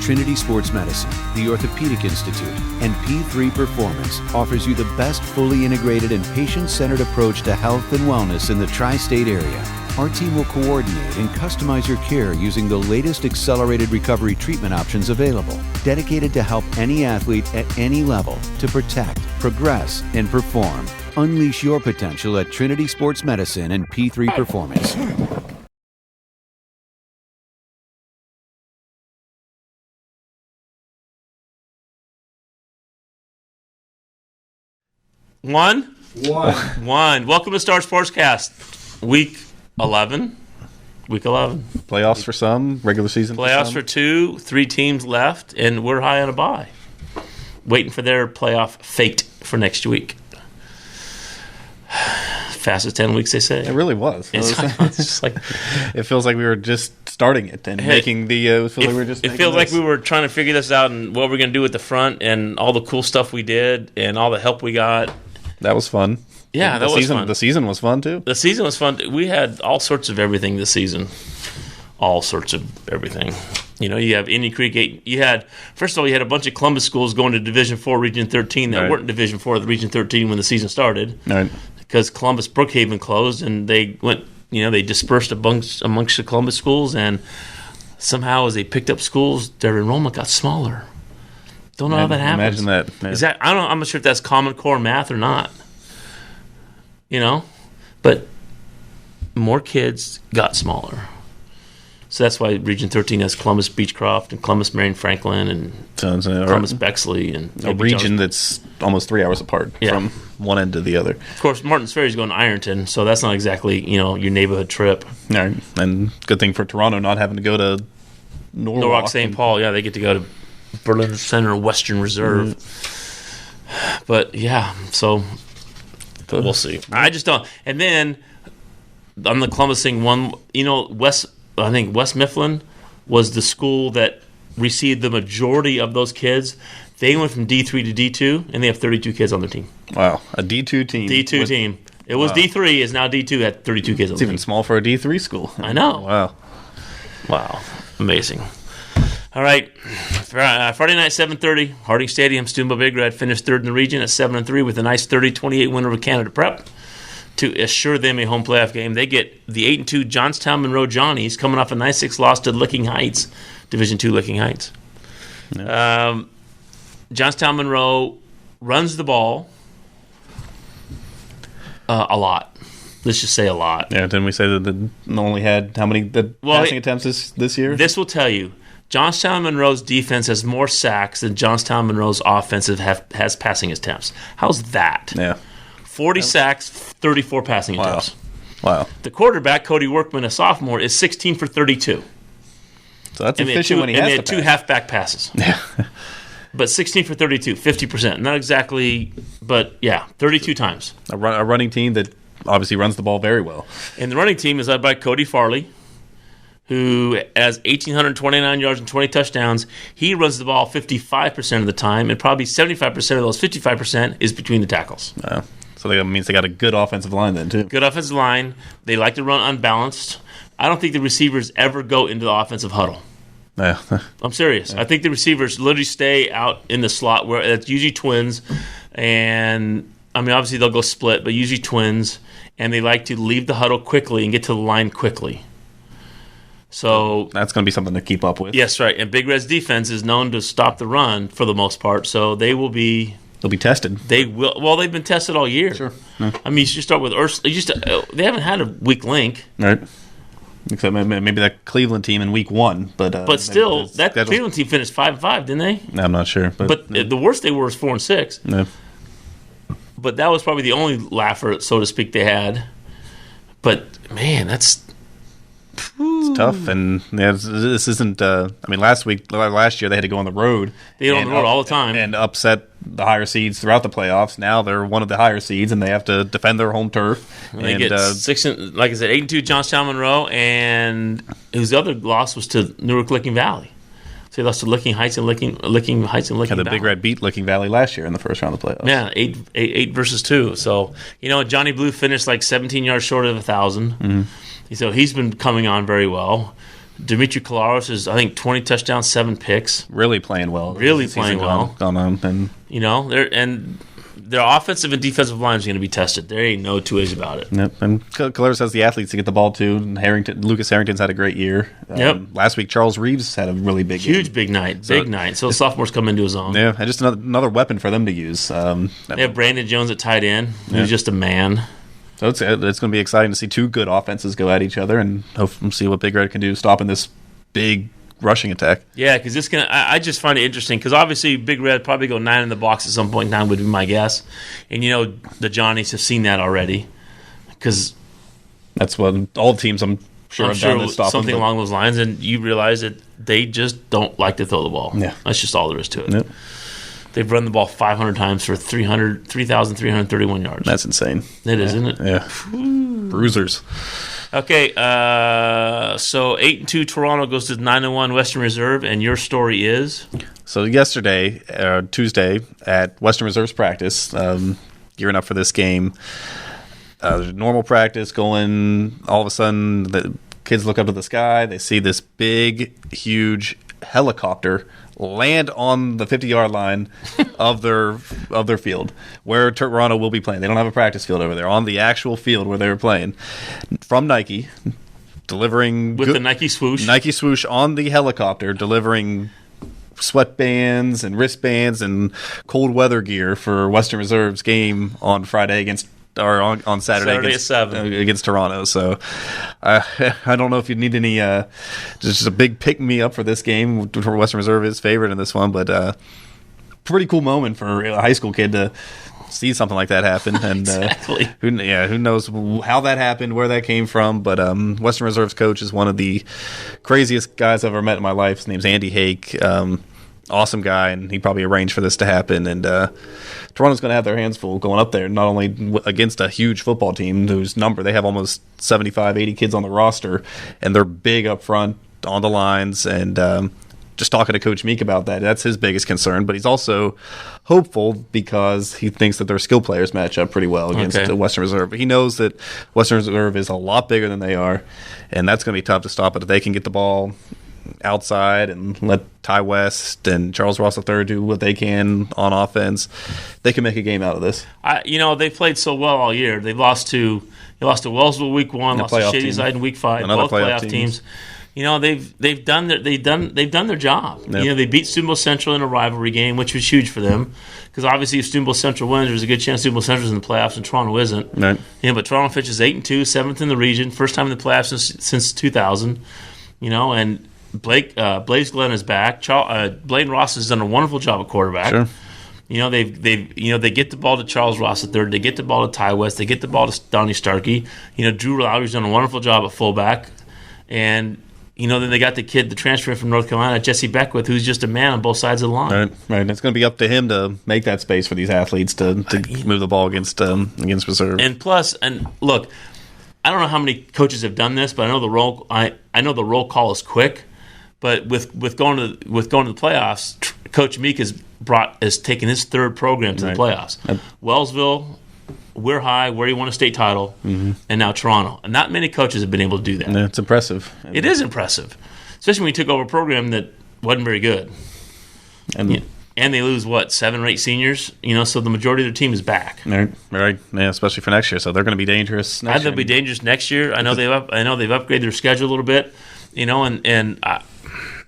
Trinity Sports Medicine, the Orthopedic Institute, and P3 Performance offers you the best fully integrated and patient-centered approach to health and wellness in the tri-state area. Our team will coordinate and customize your care using the latest accelerated recovery treatment options available, dedicated to help any athlete at any level to protect, progress, and perform. Unleash your potential at Trinity Sports Medicine and P3 Performance. One. Welcome to Star Sportscast. Week 11. Playoffs for some, regular season Playoffs for two, 3 teams left, and we're high on a bye. Waiting for their playoff fate for next week. Fastest 10 weeks, they say. It really was. It's just like, it feels like we were just starting it and making the. It feels like we were trying to figure this out and what we're going to do at the front and all the cool stuff we did and all the help we got. That was fun. Yeah, that was fun. The season was fun, too. The season was fun. We had all sorts of everything this season. All sorts of everything. You know, you have Indian Creek. First of all, you had a bunch of Columbus schools going to Division 4, Region 13 that weren't Division 4 of the Region 13 when the season started. Right. Because Columbus Brookhaven closed, and they went, they dispersed amongst the Columbus schools, and somehow as they picked up schools, their enrollment got smaller. Don't know how that happens. Imagine that. Man. Is that I'm not sure if that's Common Core math or not. But more kids got smaller. So that's why Region 13 has Columbus Beechcroft and Columbus Marion Franklin and Columbus Bexley. And a region that's almost 3 hours apart from one end to the other. Of course, Martins Ferry is going to Ironton, so that's not exactly, your neighborhood trip. Right. And good thing for Toronto not having to go to Norwalk St. Paul. Yeah, they get to go to Berlin Center Western Reserve. But, so we'll see. I just don't. And then on the Columbus thing, I think West Mifflin was the school that received the majority of those kids. They went from D3 to D2, and they have 32 kids on their team. Wow, a D2 team. Team. It was D3, is now D2, had 32 kids on the team. It's even small for a D3 school. I know. Wow. Amazing. All right. Friday night, 7:30, Harding Stadium, Steubenville Big Red finished third in the region at 7-3 with a nice 30-28 win over Canada Prep to assure them a home playoff game. They get the 8-2 Johnstown Monroe Johnnies coming off a 9-6 loss to Licking Heights, Division II Licking Heights. Yeah. Johnstown Monroe runs the ball a lot. Let's just say a lot. Yeah, didn't we say that they only had how many passing attempts this year? This will tell you. Johnstown Monroe's defense has more sacks than Johnstown Monroe's offensive has passing attempts. How's that? Yeah. 40 sacks, 34 passing attempts. Wow. The quarterback, Cody Workman, a sophomore, is 16 for 32. So that's efficient when he has to pass. And they had 2 halfback passes. Yeah. But 16 for 32, 50%. Not exactly, but 32 times. A running team that obviously runs the ball very well. And the running team is led by Cody Farley, who has 1,829 yards and 20 touchdowns. He runs the ball 55% of the time, and probably 75% of those 55% is between the tackles. Wow. So that means they got a good offensive line then, too. Good offensive line. They like to run unbalanced. I don't think the receivers ever go into the offensive huddle. Yeah. I'm serious. Yeah. I think the receivers literally stay out in the slot where it's usually twins. And, obviously they'll go split, but usually twins. And they like to leave the huddle quickly and get to the line quickly. So that's going to be something to keep up with. Yes, right. And Big Red's defense is known to stop the run for the most part. So they will be... They'll be tested. They will. Well, they've been tested all year. Sure. Yeah. You should start with Ursula. They haven't had a weak link. Right. Except maybe that Cleveland team in week 1. But still, that Cleveland team finished 5-5, didn't they? I'm not sure. But the worst they were was 4-6. Yeah. But that was probably the only laugher, so to speak, they had. But, man, that's... It's tough, and this isn't. Last year they had to go on the road. They go on the road all the time and upset the higher seeds throughout the playoffs. Now they're one of the higher seeds, and they have to defend their home turf. And they get 8-2 Johnstown Monroe, and whose other loss was to Newark Licking Valley. So they lost to Licking Heights and Licking Heights and Licking Valley. The Big Red beat Licking Valley last year in the first round of the playoffs. Yeah, 8 versus 2. So Johnny Blue finished like 17 yards short of 1,000. Mm-hmm. So he's been coming on very well. Dimitri Kolaros is, I think, 20 touchdowns, 7 picks. Really playing well. Really playing well. And Their offensive and defensive line is going to be tested. There ain't no two ways about it. Yep, and Kolaros has the athletes to get the ball too. And Lucas Harrington's had a great year. Last week, Charles Reeves had a really big game. Huge, big night. So sophomores come into his own. Yeah, and just another weapon for them to use. They have Brandon Jones at tight end, who's just a man. So it's going to be exciting to see two good offenses go at each other and hopefully see what Big Red can do stopping this big rushing attack. Yeah, because I just find it interesting because obviously Big Red probably go 9 in the box at some point in time would be my guess, and the Johnnies have seen that already because that's what all teams I'm sure have done to stop something them, along those lines, and you realize that they just don't like to throw the ball. Yeah, that's just all there is to it. Yep. They've run the ball 500 times for 3,331 yards. That's insane. It is, isn't it? Yeah. Bruisers. Okay, so 8-2 Toronto goes to 9-1 Western Reserve, and your story is? So yesterday, Tuesday, at Western Reserve's practice, gearing up for this game, normal practice going, all of a sudden the kids look up to the sky, they see this big, huge helicopter land on the 50-yard line of their field where Toronto will be playing. They don't have a practice field over there. On the actual field where they were playing. From Nike, delivering... With the Nike swoosh. Nike swoosh on the helicopter, delivering sweatbands and wristbands and cold weather gear for Western Reserve's game on Friday on Saturday at 7 against Toronto. So I don't know if you need any just a big pick me up for this game. Western Reserve is favored in this one, but pretty cool moment for a high school kid to see something like that happen. And exactly. Who knows how that happened, where that came from. But Western Reserve's coach is one of the craziest guys I've ever met in my life. His name's Andy Hake. Awesome guy, and he probably arranged for this to happen. And Toronto's going to have their hands full going up there, not only against a huge football team whose number they have almost 75, 80 kids on the roster, and they're big up front on the lines. And just talking to Coach Meek about that, that's his biggest concern. But he's also hopeful because he thinks that their skill players match up pretty well against Western Reserve. But he knows that Western Reserve is a lot bigger than they are, and that's going to be tough to stop. But if they can get the ball outside and let Ty West and Charles Ross III do what they can on offense, they can make a game out of this. They played so well all year. They lost to Wellsville week 1, lost to Shadyside in week 5, both playoff teams. They've done their job. Yep. They beat Steubenville Central in a rivalry game, which was huge for them because obviously if Steubenville Central wins, there's a good chance Steubenville Central's in the playoffs and Toronto isn't. Right. But Toronto finishes 8-2, 7th in the region, first time in the playoffs since 2000. And Blaze Glen is back. Blaine Ross has done a wonderful job at quarterback. Sure. They get the ball to Charles Ross III. They get the ball to Ty West. They get the ball to Donnie Starkey. Drew Lowry's done a wonderful job at fullback. And, then they got the transfer from North Carolina, Jesse Beckwith, who's just a man on both sides of the line. Right. It's going to be up to him to make that space for these athletes to move the ball against Reserve. And plus, look, I don't know how many coaches have done this, but I know the roll. I know the roll call is quick. But with going to the playoffs, Coach Meek has taken his third program to the playoffs. Wellsville, Weir High, where he won a state title, and now Toronto. And not many coaches have been able to do that. Yeah, it's impressive. It is impressive, especially when you took over a program that wasn't very good. And they lose 7 or 8 seniors. So the majority of their team is back. Right. Yeah, especially for next year. So they're going to be dangerous. I think they'll be dangerous next year. I know they've upgraded their schedule a little bit. And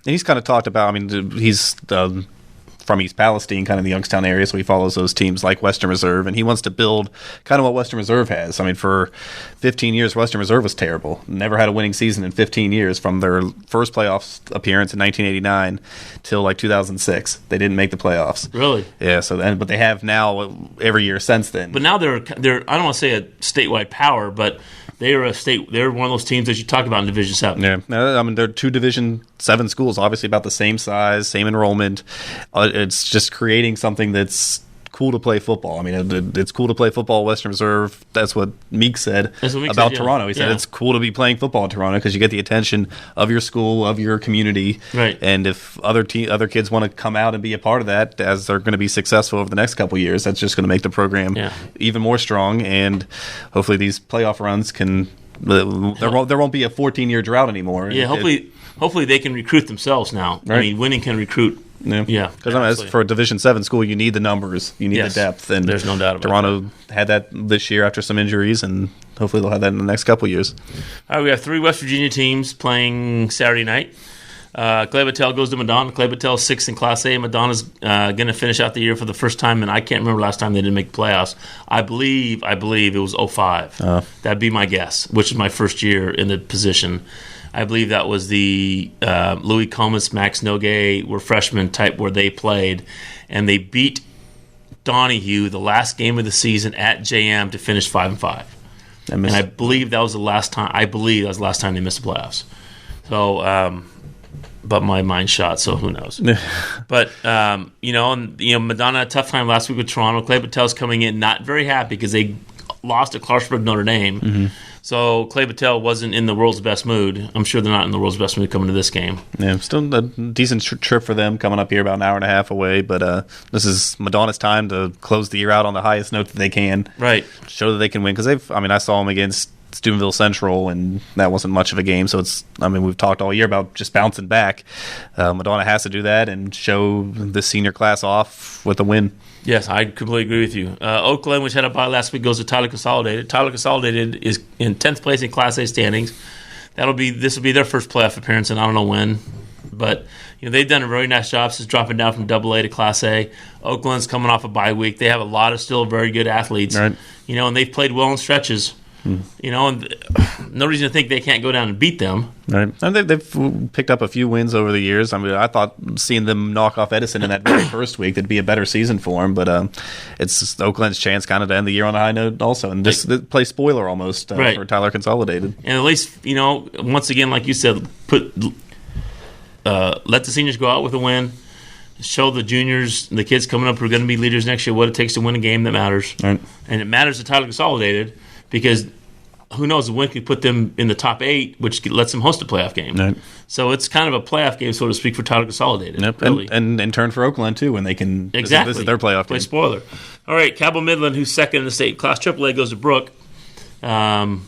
he's kind of talked about, he's from East Palestine, kind of the Youngstown area, so he follows those teams like Western Reserve, and he wants to build kind of what Western Reserve has. For 15 years, Western Reserve was terrible. Never had a winning season in 15 years from their first playoffs appearance in 1989 till 2006. They didn't make the playoffs. Really? Yeah, but they have now every year since then. But now they're I don't want to say a statewide power, but they're one of those teams that you talk about in Division 7. Yeah, they're 2 Division 7 schools, obviously about the same size, same enrollment. It's just creating something that's cool to play football. It's cool to play football at Western Reserve. That's what Meek said about Toronto. He said it's cool to be playing football in Toronto because you get the attention of your school, of your community. Right. And if other kids want to come out and be a part of that, as they're going to be successful over the next couple of years, that's just going to make the program even more strong. And hopefully these playoff runs can there won't be a 14-year drought anymore. Yeah, hopefully they can recruit themselves now. Right. I mean, winning can recruit. Yeah, because for a Division VII school, you need the numbers, you need the depth, and there's no doubt about Toronto had that this year after some injuries, and hopefully they'll have that in the next couple of years. All right, we have 3 West Virginia teams playing Saturday night. Clay Battelle goes to Madonna. Clay Battelle's 6th in Class A. Madonna's going to finish out the year for the first time, and I can't remember last time they didn't make the playoffs. I believe it was 05. That'd be my guess, which is my first year in the position. I believe that was the Louis Comas, Max Noguet were freshmen type where they played, and they beat Donahue the last game of the season at JM to finish 5-5. And I believe that was the last time. The last time they missed the playoffs. So, but my mind's shot, so who knows? But Madonna had a tough time last week with Toronto. Clay Battelle's coming in not very happy because they lost to Clarksburg Notre Dame. Mm-hmm. So Clay Battelle wasn't in the world's best mood. I'm sure they're not in the world's best mood coming to this game. Yeah, still a decent trip for them coming up here about an hour and a half away. But this is Madonna's time to close the year out on the highest note that they can. Right. Show that they can win. Because I saw them against Steubenville Central, and that wasn't much of a game. So we've talked all year about just bouncing back. Madonna has to do that and show the senior class off with a win. Yes, I completely agree with you. Oak Glen, which had a bye last week, goes to Tyler Consolidated. Tyler Consolidated is in 10th place in Class A standings. This will be their first playoff appearance, and I don't know when. But they've done a very nice job since dropping down from AA to Class A. Oak Glen's coming off a bye week. They have a lot of still very good athletes. Right. And they've played well in stretches. And no reason to think they can't go down and beat them. Right, and they've picked up a few wins over the years. I thought seeing them knock off Edison in that very first week, that'd be a better season for them. But it's Oakland's chance kind of to end the year on a high note also. And this play spoiler almost for Tyler Consolidated. And at least, once again, like you said, let the seniors go out with a win. Show the juniors, the kids coming up who are going to be leaders next year, what it takes to win a game that matters. Right. And it matters to Tyler Consolidated because who knows, the win could put them in the top 8, which lets them host a playoff game. Right. So it's kind of a playoff game, so to speak, for Tyler Consolidated. Yep. Really. And in turn for Oakland, too, when they can. Exactly. This is their playoff Play game. Spoiler. All right, Cabell Midland, who's second in the state. Class AAA goes to Brooke. That's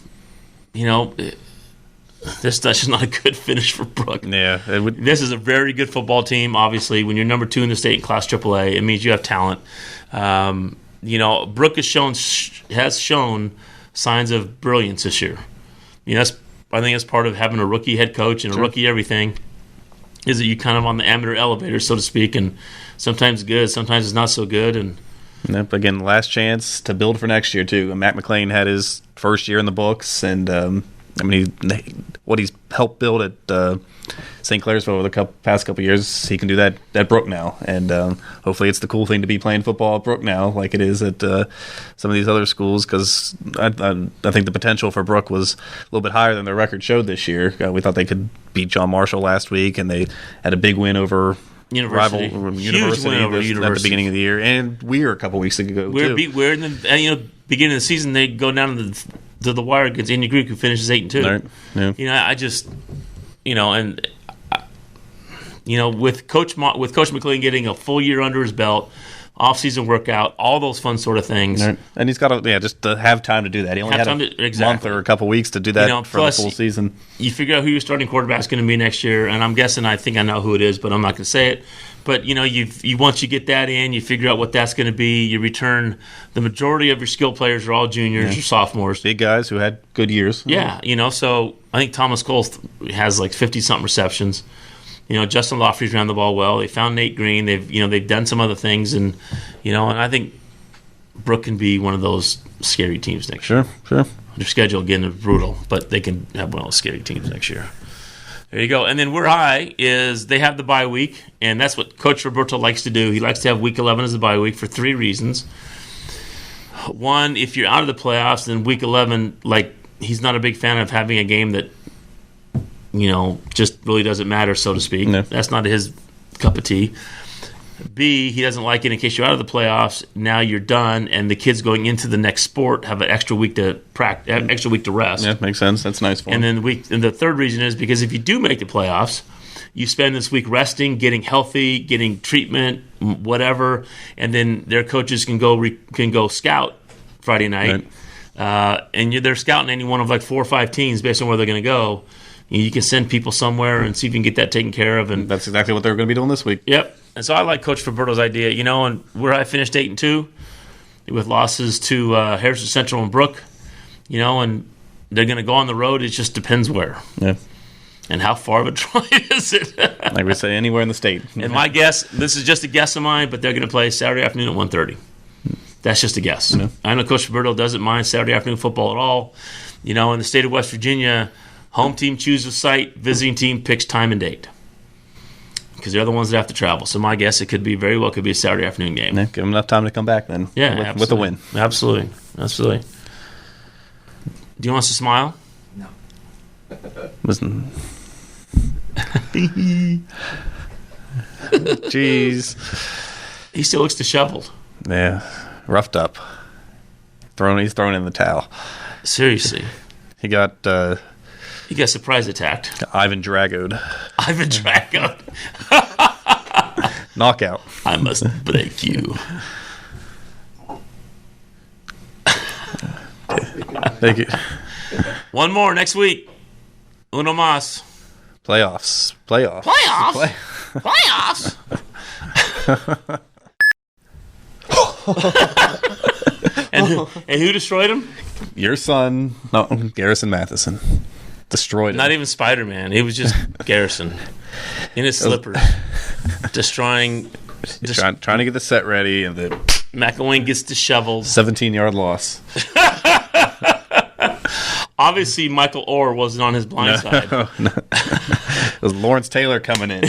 just not a good finish for Brooke. Yeah. This is a very good football team, obviously. When you're number 2 in the state in Class AAA, it means you have talent. Brooke has shown signs of brilliance this year. I think that's part of having a rookie head coach and a rookie everything, is that you kind of on the amateur elevator, so to speak, and sometimes good, sometimes it's not so good. And Yep, again, last chance to build for next year, too. Matt McLean had his first year in the books, and what he's helped build at St. Clairsville over the past couple of years, he can do that at Brooke now. And hopefully it's the cool thing to be playing football at Brooke now, like it is at some of these other schools, because I think the potential for Brooke was a little bit higher than their record showed this year. We thought they could beat John Marshall last week, and they had a big win over University. University at the beginning of the year, and Weir a couple weeks ago. Weir beat Weir, and then beginning of the season they go down to the wire against Indian Creek, who finishes 8-2. Right. Yeah. I just with Coach McLean getting a full year under his belt, off-season workout, all those fun sort of things. Right. And he's got to just to have time to do that. He only had a month or a couple weeks to do that for the full season. You figure out who your starting quarterback is going to be next year, and I'm guessing I think I know who it is, but I'm not going to say it. But you once you get that in, you figure out what that's going to be. You return the majority of your skill players are all juniors or sophomores, big guys who had good years. Yeah, So I think Thomas Cole has like 50-something receptions. Justin Lofty's ran the ball well. They found Nate Green. They've done some other things, and and I think Brooke can be one of those scary teams next year. Sure. Their schedule again is brutal, but they can have one of those scary teams next year. There you go. And then Weir High is they have the bye week, and that's what Coach Roberto likes to do. He likes to have Week 11 as the bye week for 3 reasons. One, if you're out of the playoffs, then Week 11, he's not a big fan of having a game that just really doesn't matter, so to speak. No. That's not his cup of tea. B, he doesn't like it in case you're out of the playoffs. Now you're done, and the kids going into the next sport have an extra week to practice, extra week to rest. Yeah, makes sense. That's nice for them. And then the third reason is because if you do make the playoffs, you spend this week resting, getting healthy, getting treatment, whatever, and then their coaches can go scout Friday night. and they're scouting any one of like 4 or 5 teams based on where they're going to go. You can send people somewhere and see if you can get that taken care of. And that's exactly what they're going to be doing this week. Yep. And so I like Coach Roberto's idea, and where I finished 8-2 with losses to Harrison Central and Brooke, and they're going to go on the road. It just depends where. Yeah. And how far of a drive is it? Like we say, anywhere in the state. And my guess, this is just a guess of mine, but they're going to play Saturday afternoon at 1:30. That's just a guess. Yeah. I know Coach Roberto doesn't mind Saturday afternoon football at all. In the state of West Virginia, home team chooses site, visiting team picks time and date. Because they're the ones that have to travel. So my guess, it could be a Saturday afternoon game. Yeah, give them enough time to come back then. Yeah, with a win. Absolutely. Do you want us to smile? No. Listen. Jeez. He still looks disheveled. Yeah, roughed up. He's thrown in the towel. Seriously. He got surprise attacked. Ivan Drago'd. Ivan Drago. Knockout. I must break you. Thank you. One more next week. Uno más. Playoffs. Playoffs? and who destroyed him? Your son, no, Garrison Matheson. Destroyed him. Not even Spider-Man. It was just Garrison in his slippers. Destroying. Trying to get the set ready, and the McElwain gets disheveled. 17-yard loss. Obviously, Michael Orr wasn't on his blind side. No. It was Lawrence Taylor coming in.